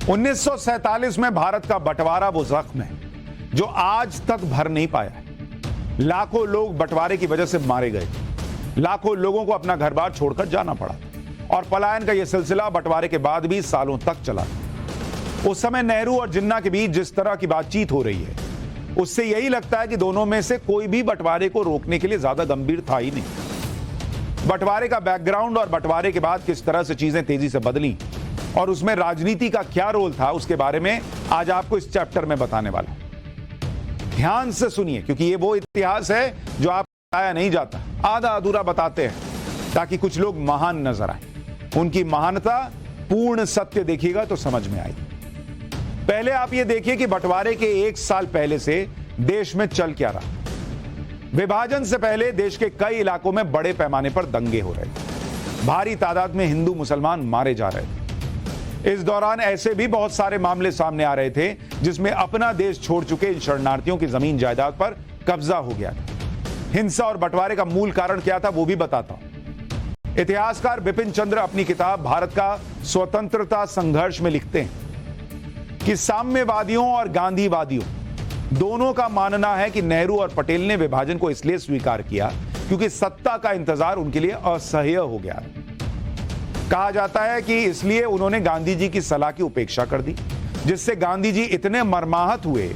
1947 में भारत का बंटवारा वो जख्म है जो आज तक भर नहीं पाया है। लाखों लोग बंटवारे की वजह से मारे गए, लाखों लोगों को अपना घर बार छोड़कर जाना पड़ा और पलायन का यह सिलसिला बंटवारे के बाद भी सालों तक चला। उस समय नेहरू और जिन्ना के बीच जिस तरह की बातचीत हो रही है, उससे यही लगता है कि दोनों में से कोई भी बंटवारे को रोकने के लिए ज्यादा गंभीर था ही नहीं। बंटवारे का बैकग्राउंड और बंटवारे के बाद किस तरह से चीजें तेजी से बदली और उसमें राजनीति का क्या रोल था, उसके बारे में आज आपको इस चैप्टर में बताने वाला हूं। ध्यान से सुनिए, क्योंकि ये वो इतिहास है जो आपको बताया नहीं जाता, आधा अधूरा बताते हैं ताकि कुछ लोग महान नजर आए। उनकी महानता पूर्ण सत्य देखिएगा तो समझ में आएगी। पहले आप ये देखिए कि बंटवारे के 1 साल पहले से देश में चल क्या रहा। विभाजन से पहले देश के कई इलाकों में बड़े पैमाने पर दंगे हो रहे थे, भारी तादाद में हिंदू मुसलमान मारे जा रहे थे। इस दौरान ऐसे भी बहुत सारे मामले सामने आ रहे थे जिसमें अपना देश छोड़ चुके इन शरणार्थियों की जमीन जायदाद पर कब्जा हो गया था। हिंसा और बंटवारे का मूल कारण क्या था वो भी बताता हूं। इतिहासकार बिपिन चंद्र अपनी किताब भारत का स्वतंत्रता संघर्ष में लिखते हैं कि साम्यवादियों और गांधीवादियों दोनों का मानना है कि नेहरू और पटेल ने विभाजन को इसलिए स्वीकार किया क्योंकि सत्ता का इंतजार उनके लिए असह्य हो गया। कहा जाता है कि इसलिए उन्होंने गांधी जी की सलाह की उपेक्षा कर दी, जिससे गांधी जी इतने मर्माहत हुए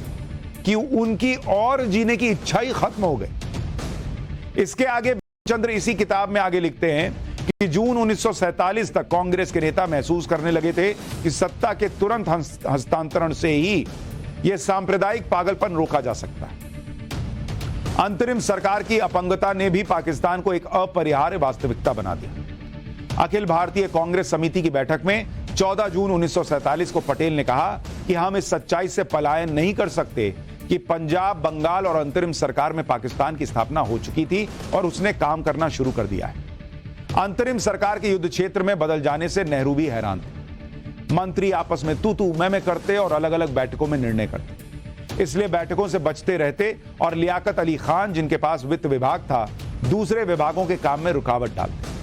कि उनकी और जीने की इच्छा ही खत्म हो गई। इसके आगे चंद्र इसी किताब में आगे लिखते हैं कि जून 1947 तक कांग्रेस के नेता महसूस करने लगे थे कि सत्ता के तुरंत हस्तांतरण से ही यह सांप्रदायिक पागलपन रोका जा सकता है। अंतरिम सरकार की अपंगता ने भी पाकिस्तान को एक अपरिहार्य वास्तविकता बना दिया। अखिल भारतीय कांग्रेस समिति की बैठक में 14 जून 1947 को पटेल ने कहा कि हम इस सच्चाई से पलायन नहीं कर सकते कि पंजाब, बंगाल और अंतरिम सरकार में पाकिस्तान की स्थापना हो चुकी थी और उसने काम करना शुरू कर दिया है। अंतरिम सरकार के युद्ध क्षेत्र में बदल जाने से नेहरू भी हैरान थे। मंत्री आपस में तू मैं करते और अलग अलग बैठकों में निर्णय करते, इसलिए बैठकों से बचते रहते और लियाकत अली खान, जिनके पास वित्त विभाग था, दूसरे विभागों के काम में रुकावट डालते।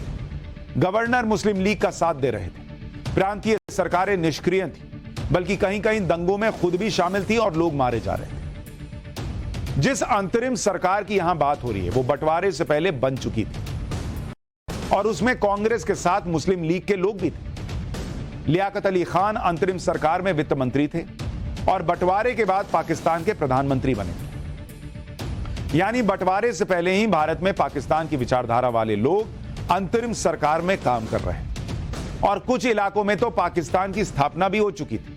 गवर्नर मुस्लिम लीग का साथ दे रहे थे। प्रांतीय सरकारें निष्क्रिय थी, बल्कि कहीं कहीं दंगों में खुद भी शामिल थी और लोग मारे जा रहे थे। जिस अंतरिम सरकार की यहां बात हो रही है वो बंटवारे से पहले बन चुकी थी और उसमें कांग्रेस के साथ मुस्लिम लीग के लोग भी थे। लियाकत अली खान अंतरिम सरकार में वित्त मंत्री थे और बंटवारे के बाद पाकिस्तान के प्रधानमंत्री बने थे। यानी बंटवारे से पहले ही भारत में पाकिस्तान की विचारधारा वाले लोग अंतरिम सरकार में काम कर रहे हैं और कुछ इलाकों में तो पाकिस्तान की स्थापना भी हो चुकी थी।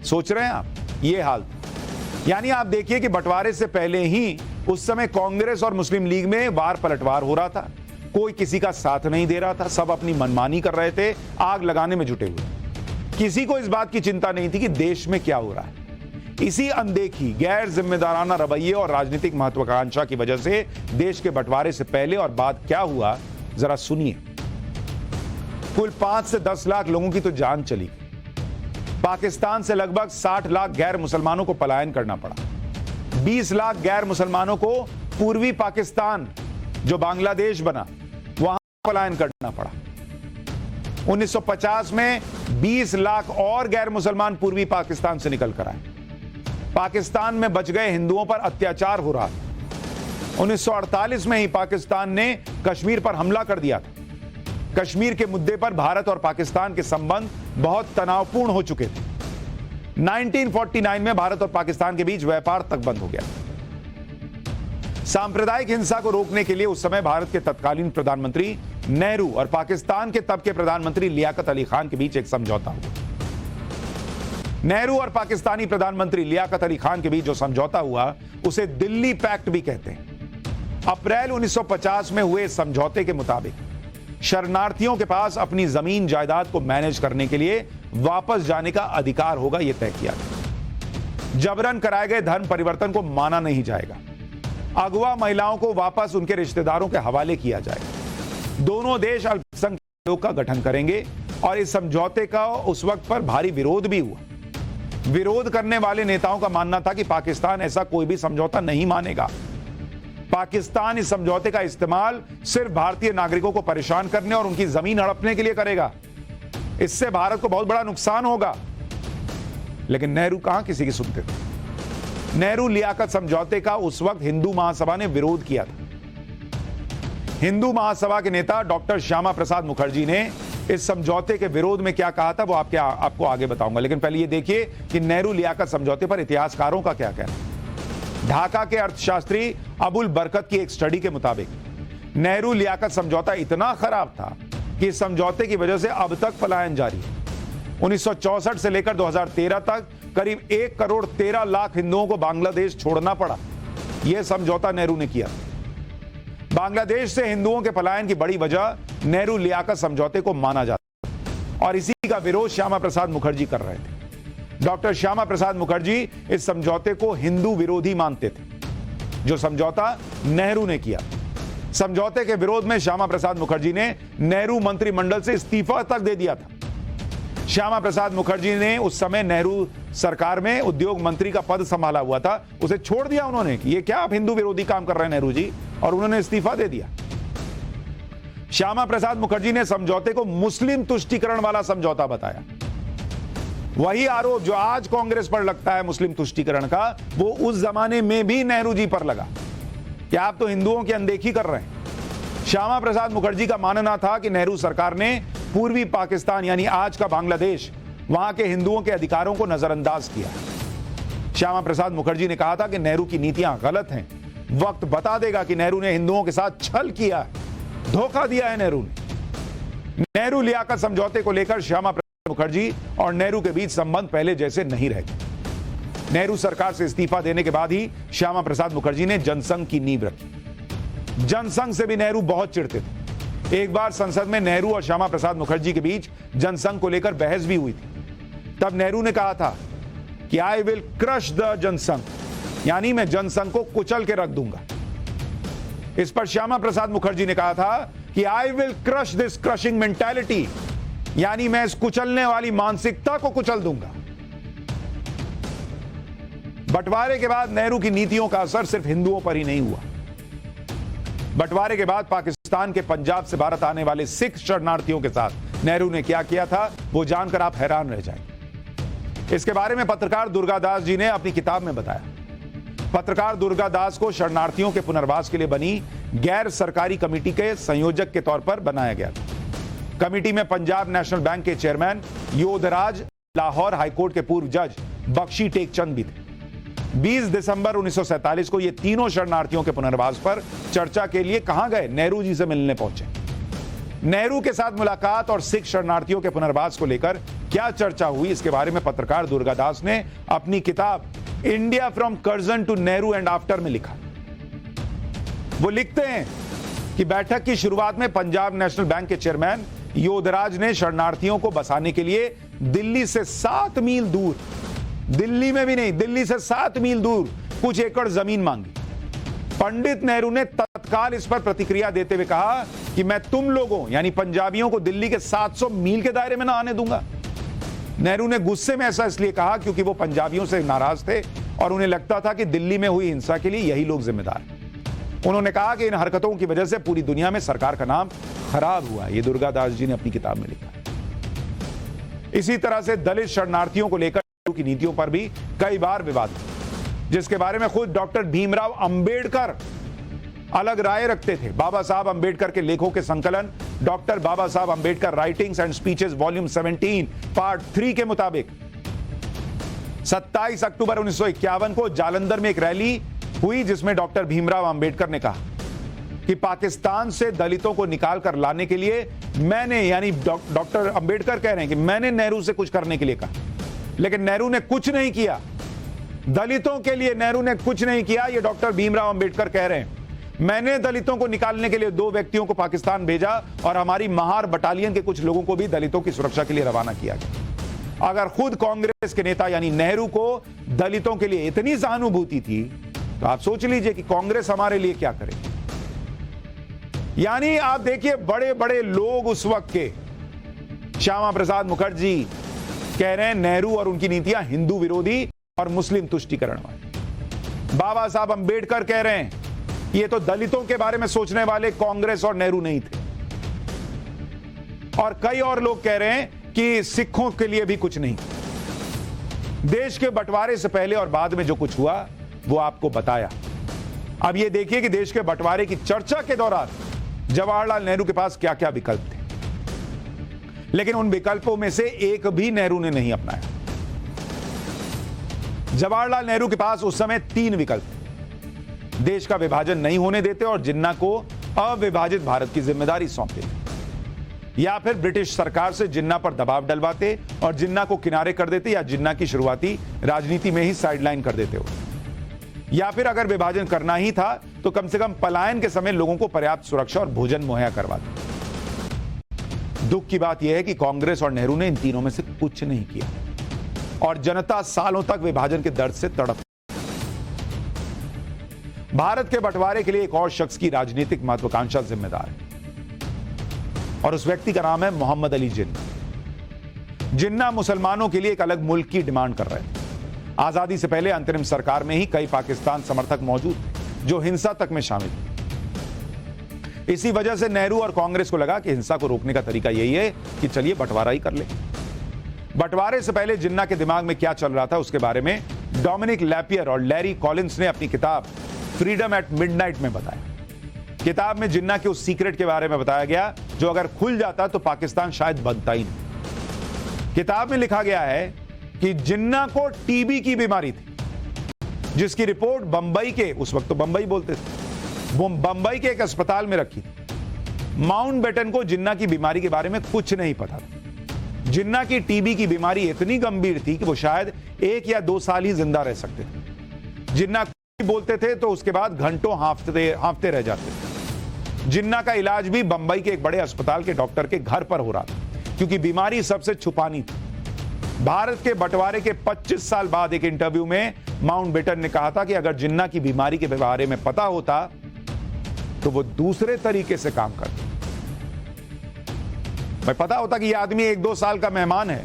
सोच रहे हैं आप, ये हाल था। यानी आप देखिए कि बंटवारे से पहले ही उस समय कांग्रेस और मुस्लिम लीग में वार पलटवार हो रहा था। कोई किसी का साथ नहीं दे रहा था, सब अपनी मनमानी कर रहे थे, आग लगाने में जुटे हुए। किसी को इस बात की चिंता नहीं थी कि देश में क्या हो रहा है। इसी अनदेखी, गैर जिम्मेदाराना रवैये और राजनीतिक महत्वाकांक्षा की वजह से देश के बंटवारे से पहले और बाद क्या हुआ, जरा सुनिए। कुल 5 से 10 लाख लोगों की तो जान चली गई। पाकिस्तान से लगभग 60 लाख गैर मुसलमानों को पलायन करना पड़ा। 20 लाख गैर मुसलमानों को पूर्वी पाकिस्तान, जो बांग्लादेश बना, वहां पलायन करना पड़ा। 1950 में 20 लाख और गैर मुसलमान पूर्वी पाकिस्तान से निकल कर आए। पाकिस्तान में बच गए हिंदुओं पर अत्याचार हो रहा था। 1948 में ही पाकिस्तान ने कश्मीर पर हमला कर दिया था। कश्मीर के मुद्दे पर भारत और पाकिस्तान के संबंध बहुत तनावपूर्ण हो चुके थे। 1949 में भारत और पाकिस्तान के बीच व्यापार तक बंद हो गया। सांप्रदायिक हिंसा को रोकने के लिए उस समय भारत के तत्कालीन प्रधानमंत्री नेहरू और पाकिस्तान के तब के प्रधानमंत्री लियाकत अली खान के बीच एक समझौता हुआ। नेहरू और पाकिस्तानी प्रधानमंत्री लियाकत अली खान के बीच जो समझौता हुआ उसे दिल्ली पैक्ट भी कहते हैं। अप्रैल 1950 में हुए समझौते के मुताबिक शरणार्थियों के पास अपनी जमीन जायदाद को मैनेज करने के लिए वापस जाने का अधिकार होगा, यह तय किया गया। जबरन कराए गए धर्म परिवर्तन को माना नहीं जाएगा। अगवा महिलाओं को वापस उनके रिश्तेदारों के हवाले किया जाएगा। दोनों देश अल्पसंख्यक आयोग का गठन करेंगे और इस समझौते का उस वक्त पर भारी विरोध भी हुआ। विरोध करने वाले नेताओं का मानना था कि पाकिस्तान ऐसा कोई भी समझौता नहीं मानेगा। पाकिस्तान इस समझौते का इस्तेमाल सिर्फ भारतीय नागरिकों को परेशान करने और उनकी जमीन हड़पने के लिए करेगा। इससे भारत को बहुत बड़ा नुकसान होगा। लेकिन नेहरू कहां किसी की सुनते थे। नेहरू लियाकत समझौते का उस वक्त हिंदू महासभा ने विरोध किया था। हिंदू महासभा के नेता डॉक्टर श्यामा प्रसाद मुखर्जी ने इस समझौते के विरोध में क्या कहा था वो आपको आगे बताऊंगा। लेकिन पहले ये देखिए कि नेहरू लियाकत समझौते पर इतिहासकारों का क्या कहना है। ढाका के अर्थशास्त्री अबुल बरकत की एक स्टडी के मुताबिक नेहरू लियाकत समझौता इतना खराब था कि इस समझौते की वजह से अब तक पलायन जारी है। 1964 से लेकर 2013 तक करीब 1 करोड़ 13 लाख हिंदुओं को बांग्लादेश छोड़ना पड़ा। यह समझौता नेहरू ने किया। बांग्लादेश से हिंदुओं के पलायन की बड़ी वजह नेहरू लियाकत समझौते को माना जाता है और इसी का विरोध श्यामा प्रसाद मुखर्जी कर रहे थे। डॉक्टर श्यामा प्रसाद मुखर्जी इस समझौते को हिंदू विरोधी मानते थे, जो समझौता नेहरू ने किया। समझौते के विरोध में श्यामा प्रसाद मुखर्जी ने नेहरू मंत्रिमंडल से इस्तीफा तक दे दिया था। श्यामा प्रसाद मुखर्जी ने उस समय नेहरू सरकार में उद्योग मंत्री का पद संभाला हुआ था, उसे छोड़ दिया उन्होंने कि ये क्या आप हिंदू विरोधी काम कर रहे हैं नेहरू जी, और उन्होंने इस्तीफा दे दिया। श्यामा प्रसाद मुखर्जी ने समझौते को मुस्लिम तुष्टीकरण वाला समझौता बताया। वही आरोप जो आज कांग्रेस पर लगता है मुस्लिम तुष्टीकरण का, वो उस जमाने में भी नेहरू जी पर लगा कि आप तो हिंदुओं की अनदेखी कर रहे हैं। श्यामा प्रसाद मुखर्जी का मानना था कि नेहरू सरकार ने पूर्वी पाकिस्तान यानी आज का बांग्लादेश, वहां के हिंदुओं के अधिकारों को नजरअंदाज किया। श्यामा प्रसाद मुखर्जी ने कहा था कि नेहरू की नीतियां गलत हैं। वक्त बता देगा कि नेहरू ने हिंदुओं के साथ छल किया, धोखा दिया है नेहरू ने। नेहरू लियाकत समझौते को लेकर श्यामा प्रसाद मुखर्जी और नेहरू के बीच संबंध पहले जैसे नहीं रह गए। नेहरू सरकार से इस्तीफा देने के बाद ही श्यामा प्रसाद मुखर्जी ने जनसंघ की नींव रखी। जनसंघ से भी नेहरू बहुत चिढ़ते थे। एक बार संसद में नेहरू और श्यामा प्रसाद मुखर्जी के बीच जनसंघ को लेकर बहस भी हुई थी। तब नेहरू ने कहा था कि I will crush the Jana Sangh, यानी मैं जनसंघ को कुचल के रख दूंगा। इस पर श्यामा प्रसाद मुखर्जी ने कहा था कि I will crush this crushing mentality, यानी मैं इस कुचलने वाली मानसिकता को कुचल दूंगा। बंटवारे के बाद नेहरू की नीतियों का असर सिर्फ हिंदुओं पर ही नहीं हुआ। बंटवारे के बाद पाकिस्तान के पंजाब से भारत आने वाले सिख शरणार्थियों के साथ नेहरू ने क्या किया था वो जानकर आप हैरान रह जाएंगे। इसके बारे में पत्रकार दुर्गादास जी ने अपनी किताब में बताया। पत्रकार दुर्गादास को शरणार्थियों के पुनर्वास के लिए बनी गैर सरकारी कमेटी के संयोजक के तौर पर बनाया गया था। कमेटी में पंजाब नेशनल बैंक के चेयरमैन योधराज, लाहौर हाईकोर्ट के पूर्व जज बख्शी टेकचंद भी थे। 20 दिसंबर 1947 को ये तीनों शरणार्थियों के पुनर्वास पर चर्चा के लिए कहां गए? नेहरू जी से मिलने पहुंचे। नेहरू के साथ मुलाकात और सिख शरणार्थियों के पुनर्वास को लेकर क्या चर्चा हुई, इसके बारे में पत्रकार दुर्गादास ने अपनी किताब India from Curzon to Nehru and after में लिखा। वो लिखते हैं कि बैठक की शुरुआत में पंजाब नेशनल बैंक के चेयरमैन योधराज ने शरणार्थियों को बसाने के लिए दिल्ली से 7 मील दूर, दिल्ली में भी नहीं, दिल्ली से 7 मील दूर कुछ एकड़ जमीन मांगी। पंडित नेहरू ने तत्काल इस पर प्रतिक्रिया देते हुए कहा कि मैं तुम लोगों यानी पंजाबियों को दिल्ली के 700 मील के दायरे में ना आने दूंगा। नेहरू ने गुस्से में ऐसा इसलिए कहा क्योंकि वो पंजाबियों से नाराज थे और उन्हें लगता था कि दिल्ली में हुई हिंसा के लिए यही लोग जिम्मेदार हैं। उन्होंने कहा कि इन हरकतों की वजह से पूरी दुनिया में सरकार का नाम खराब हुआ। ये दुर्गादास जी ने अपनी किताब में लिखा। इसी तरह से दलित शरणार्थियों को लेकर की नीतियों पर भी कई बार विवाद, जिसके बारे में खुद डॉक्टर भीमराव अंबेडकर अलग राय रखते थे। बाबा साहब अंबेडकर के लेखों के संकलन डॉक्टर बाबा साहब Ambedkar writings and speeches volume 17 part 3 के मुताबिक 27 अक्टूबर 1951 को जालंधर में एक रैली हुई जिसमें डॉक्टर भीमराव अंबेडकर ने कहा कि पाकिस्तान से दलितों को निकाल कर लाने के लिए मैंने, यानी डॉक्टर अंबेडकर कह रहे हैं कि मैंने नेहरू से कुछ करने के लिए कहा, लेकिन नेहरू ने कुछ नहीं किया। दलितों के लिए नेहरू ने कुछ नहीं किया, ये डॉक्टर भीमराव अंबेडकर कह रहे हैं। मैंने दलितों को निकालने के लिए 2 व्यक्तियों को पाकिस्तान भेजा और हमारी महार बटालियन के कुछ लोगों को भी दलितों की सुरक्षा के लिए रवाना किया गया। अगर खुद कांग्रेस के नेता यानी नेहरू को दलितों के लिए इतनी सहानुभूति थी तो आप सोच लीजिए कि कांग्रेस हमारे लिए क्या करे। यानी आप देखिए बड़े बड़े लोग उस वक्त के, श्यामा प्रसाद मुखर्जी कह रहे हैं नेहरू और उनकी नीतियां हिंदू विरोधी और मुस्लिम तुष्टीकरण वाली। बाबा साहब अंबेडकर कह रहे हैं ये तो दलितों के बारे में सोचने वाले कांग्रेस और नेहरू नहीं थे। और कई और लोग कह रहे हैं कि सिखों के लिए भी कुछ नहीं। देश के बंटवारे से पहले और बाद में जो कुछ हुआ वो आपको बताया। अब ये देखिए कि देश के बंटवारे की चर्चा के दौरान जवाहरलाल नेहरू के पास क्या क्या विकल्प थे, लेकिन उन विकल्पों में से एक भी नेहरू ने नहीं अपनाया। जवाहरलाल नेहरू के पास उस समय 3 विकल्प थे। देश का विभाजन नहीं होने देते और जिन्ना को अविभाजित भारत की जिम्मेदारी सौंपते, या फिर ब्रिटिश सरकार से जिन्ना पर दबाव डलवाते और जिन्ना को किनारे कर देते, या जिन्ना की शुरुआती राजनीति में ही साइडलाइन कर देते हो, या फिर अगर विभाजन करना ही था तो कम से कम पलायन के समय लोगों को पर्याप्त सुरक्षा और भोजन मुहैया करवाते। दुख की बात यह है कि कांग्रेस और नेहरू ने इन तीनों में से कुछ नहीं किया और जनता सालों तक विभाजन के दर्द से तड़प। भारत के बंटवारे के लिए एक और शख्स की राजनीतिक महत्वाकांक्षा जिम्मेदार है और उस व्यक्ति का नाम है मोहम्मद अली जिन्ना। जिन्ना मुसलमानों के लिए एक अलग मुल्क की डिमांड कर रहे थे। आजादी से पहले अंतरिम सरकार में ही कई पाकिस्तान समर्थक मौजूद थे जो हिंसा तक में शामिल थे। इसी वजह से नेहरू और कांग्रेस को लगा कि हिंसा को रोकने का तरीका यही है कि चलिए बंटवारा ही कर ले। बंटवारे से पहले जिन्ना के दिमाग में क्या चल रहा था उसके बारे में डोमिनिक लैपियर और लैरी कॉलिंस ने अपनी किताब फ्रीडम एट मिडनाइट में बताया। किताब में जिन्ना के उस सीक्रेट के बारे में बताया गया जो अगर खुल जाता तो पाकिस्तान शायद बनता ही नहीं। किताब में लिखा गया है कि जिन्ना को टीबी की बीमारी थी, जिसकी रिपोर्ट बंबई के, उस वक्त तो बंबई बोलते थे, वो बंबई के एक अस्पताल में रखी थी। माउंटबेटन को जिन्ना की बीमारी के बारे में कुछ नहीं पता था। जिन्ना की टीबी की बीमारी इतनी गंभीर थी कि वो शायद 1 या 2 साल ही जिंदा रह सकते थे। जिन्ना बोलते थे तो उसके बाद घंटों हांफते रह जाते थे। जिन्ना का इलाज भी बंबई के एक बड़े अस्पताल के डॉक्टर के घर पर हो रहा था क्योंकि बीमारी सबसे छुपानी थी। भारत के बंटवारे के 25 साल बाद एक इंटरव्यू में माउंटबेटन ने कहा था कि अगर जिन्ना की बीमारी के बारे में पता होता तो वो दूसरे तरीके से काम करता। भाई पता होता कि यह आदमी 1-2 साल का मेहमान है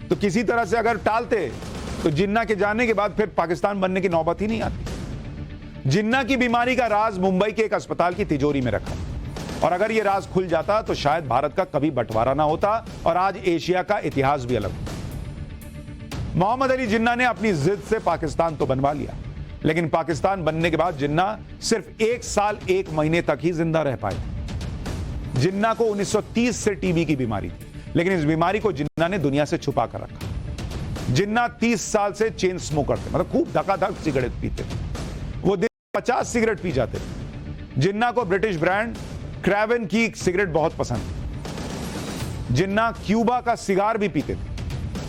तो किसी तरह से अगर टालते तो जिन्ना के जाने के बाद फिर पाकिस्तान बनने की नौबत ही नहीं आती। जिन्ना की बीमारी का राज मुंबई के एक अस्पताल की तिजोरी में रखा और अगर यह राज खुल जाता तो शायद भारत का कभी बंटवारा ना होता और आज एशिया का इतिहास भी अलग होता। मोहम्मद अली जिन्ना ने अपनी जिद से पाकिस्तान तो बनवा लिया, लेकिन पाकिस्तान बनने के बाद जिन्ना सिर्फ 1 साल 1 महीने तक ही जिंदा रह पाए। जिन्ना को 1930 से टीबी की बीमारी थी, लेकिन इस बीमारी को जिन्ना ने दुनिया से छुपा कर रखा। जिन्ना 30 साल से चेन स्मोकर थे, मतलब खूब धकाधक सिगरेट पीते थे। वो दिन 50 सिगरेट पी जाते थे। जिन्ना को ब्रिटिश ब्रांड क्रेवन की सिगरेट बहुत पसंद थी। जिन्ना क्यूबा का सिगार भी पीते थे।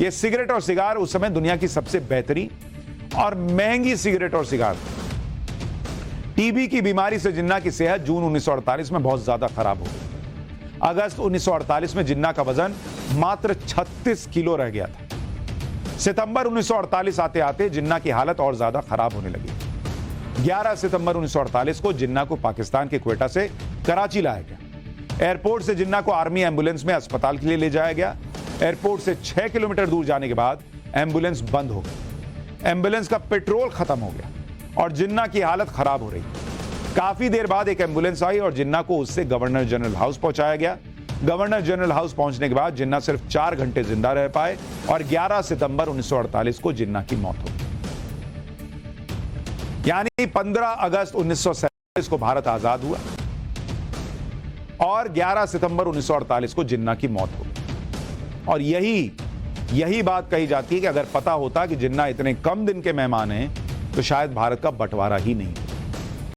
ये सिगरेट और सिगार उस समय दुनिया की सबसे बेहतरीन और महंगी सिगरेट और सिगार। टीबी की बीमारी से जिन्ना की सेहत जून 1948 में बहुत ज्यादा खराब हो गई। अगस्त 1948 में जिन्ना का वजन मात्र 36 किलो रह गया था। सितंबर 1948 आते आते जिन्ना की हालत और ज्यादा खराब होने लगी। 11 सितंबर 1948 को जिन्ना को पाकिस्तान के क्वेटा से कराची लाया गया। एयरपोर्ट से जिन्ना को आर्मी एम्बुलेंस में अस्पताल के लिए ले जाया गया। एयरपोर्ट से 6 किलोमीटर दूर जाने के बाद एम्बुलेंस बंद हो गई। एम्बुलेंस का पेट्रोल खत्म हो गया और जिन्ना की हालत खराब हो रही। काफी देर बाद एक एम्बुलेंस आई और जिन्ना को उससे गवर्नर जनरल हाउस पहुंचाया गया। गवर्नर जनरल हाउस पहुंचने के बाद जिन्ना सिर्फ 4 घंटे जिंदा रह पाए और 11 सितंबर 1948 को जिन्ना की मौत हो गई। यानी 15 अगस्त 1947 को भारत आजाद हुआ और 11 सितंबर 1948 को जिन्ना की मौत हो गई। और यही बात कही जाती है कि अगर पता होता कि जिन्ना इतने कम दिन के मेहमान हैं तो शायद भारत का बंटवारा ही नहीं होता।